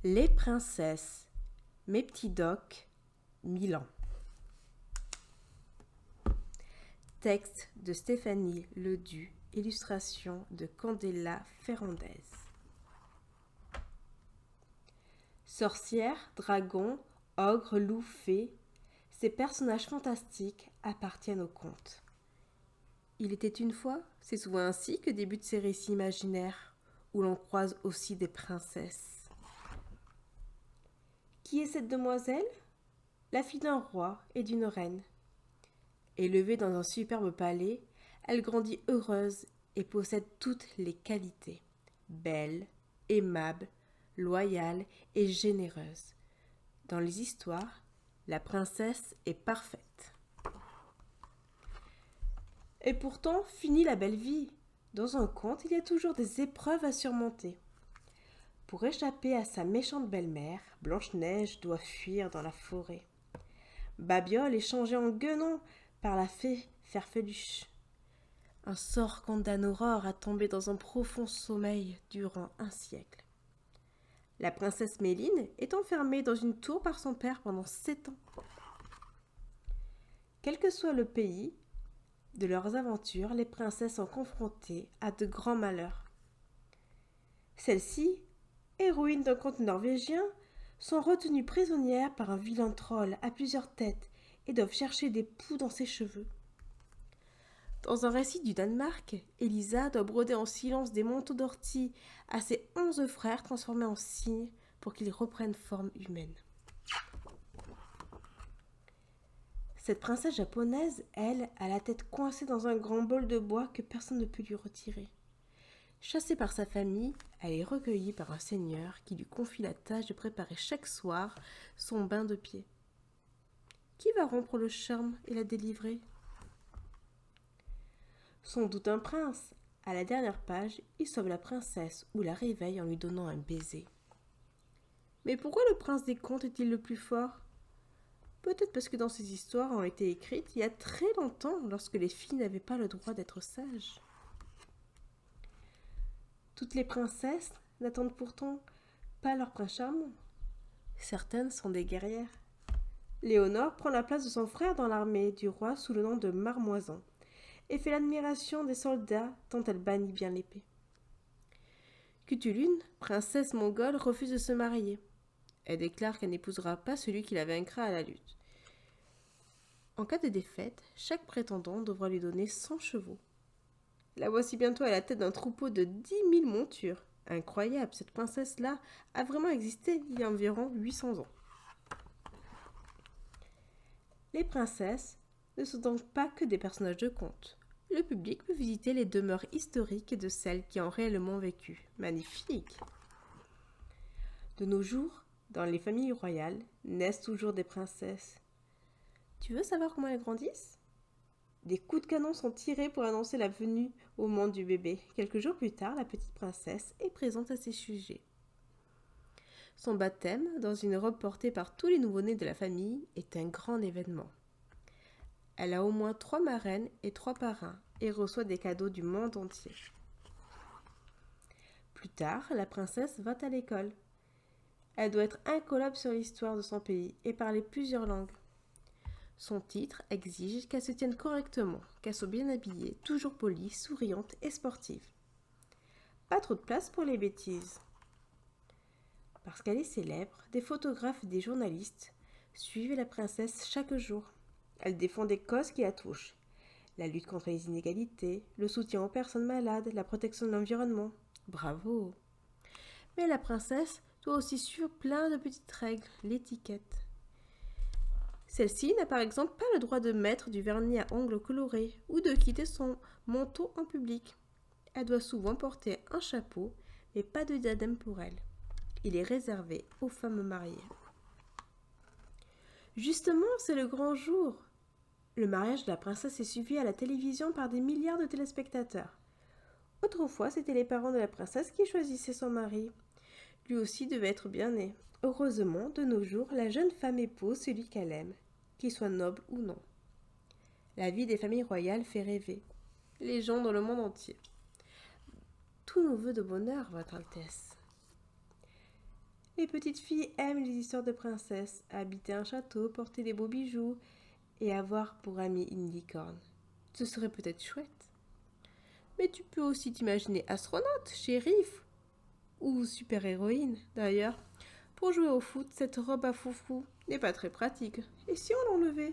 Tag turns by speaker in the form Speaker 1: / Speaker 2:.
Speaker 1: Les princesses, mes petits docs, Milan. Texte de Stéphanie Ledu, illustration de Candela Ferrandez. Sorcières, dragons, ogres, loups, fées, ces personnages fantastiques appartiennent au conte. Il était une fois, c'est souvent ainsi que débutent ces récits imaginaires, où l'on croise aussi des princesses. Qui est cette demoiselle ? La fille d'un roi et d'une reine. Élevée dans un superbe palais, elle grandit heureuse et possède toutes les qualités. Belle, aimable, loyale et généreuse. Dans les histoires, la princesse est parfaite. Et pourtant, finit la belle vie. Dans un conte, il y a toujours des épreuves à surmonter. Pour échapper à sa méchante belle-mère, Blanche-Neige doit fuir dans la forêt. Babiole est changée en guenon par la fée Farfeluche. Un sort condamne Aurore à tomber dans un profond sommeil durant un siècle. La princesse Méline est enfermée dans une tour par son père pendant 7 ans. Quel que soit le pays de leurs aventures, les princesses sont confrontées à de grands malheurs. Celles-ci, héroïnes d'un conte norvégien, sont retenues prisonnières par un vilain troll à plusieurs têtes et doivent chercher des poux dans ses cheveux. Dans un récit du Danemark, Elisa doit broder en silence des manteaux d'ortie à ses 11 frères transformés en cygnes pour qu'ils reprennent forme humaine. Cette princesse japonaise, elle, a la tête coincée dans un grand bol de bois que personne ne peut lui retirer. Chassée par sa famille, elle est recueillie par un seigneur qui lui confie la tâche de préparer chaque soir son bain de pied. Qui va rompre le charme et la délivrer ? Sans doute un prince. À la dernière page, il sauve la princesse ou la réveille en lui donnant un baiser. Mais pourquoi le prince des contes est-il le plus fort ? Peut-être parce que dans ces histoires ont été écrites il y a très longtemps, lorsque les filles n'avaient pas le droit d'être sages. Toutes les princesses n'attendent pourtant pas leur prince charmant. Certaines sont des guerrières. Léonore prend la place de son frère dans l'armée du roi sous le nom de Marmoison et fait l'admiration des soldats tant elle bannit bien l'épée. Cutulune, princesse mongole, refuse de se marier. Elle déclare qu'elle n'épousera pas celui qui la vaincra à la lutte. En cas de défaite, chaque prétendant devra lui donner 100 chevaux. La voici bientôt à la tête d'un troupeau de 10 000 montures. Incroyable, cette princesse-là a vraiment existé il y a environ 800 ans. Les princesses ne sont donc pas que des personnages de contes. Le public peut visiter les demeures historiques de celles qui ont réellement vécu. Magnifique! De nos jours, dans les familles royales, naissent toujours des princesses. Tu veux savoir comment elles grandissent ? Des coups de canon sont tirés pour annoncer la venue au monde du bébé. Quelques jours plus tard, la petite princesse est présente à ses sujets. Son baptême, dans une robe portée par tous les nouveau-nés de la famille, est un grand événement. Elle a au moins 3 marraines et 3 parrains et reçoit des cadeaux du monde entier. Plus tard, la princesse va à l'école. Elle doit être incollable sur l'histoire de son pays et parler plusieurs langues. Son titre exige qu'elle se tienne correctement, qu'elle soit bien habillée, toujours polie, souriante et sportive. Pas trop de place pour les bêtises. Parce qu'elle est célèbre, des photographes et des journalistes suivent la princesse chaque jour. Elle défend des causes qui la touchent. La lutte contre les inégalités, le soutien aux personnes malades, la protection de l'environnement. Bravo! Mais la princesse doit aussi suivre plein de petites règles, l'étiquette. Celle-ci n'a par exemple pas le droit de mettre du vernis à ongles colorés ou de quitter son manteau en public. Elle doit souvent porter un chapeau, mais pas de diadème pour elle. Il est réservé aux femmes mariées. Justement, c'est le grand jour. Le mariage de la princesse est suivi à la télévision par des milliards de téléspectateurs. Autrefois, c'étaient les parents de la princesse qui choisissaient son mari. Lui aussi devait être bien né. Heureusement, de nos jours, la jeune femme épouse celui qu'elle aime, qu'il soit noble ou non. La vie des familles royales fait rêver les gens dans le monde entier. Tous nos vœux de bonheur, Votre Altesse. Les petites filles aiment les histoires de princesses, habiter un château, porter des beaux bijoux et avoir pour amie une licorne. Ce serait peut-être chouette. Mais tu peux aussi t'imaginer astronaute, shérif ou super-héroïne. D'ailleurs, pour jouer au foot, cette robe à foufou n'est pas très pratique. Et si on l'enlevait?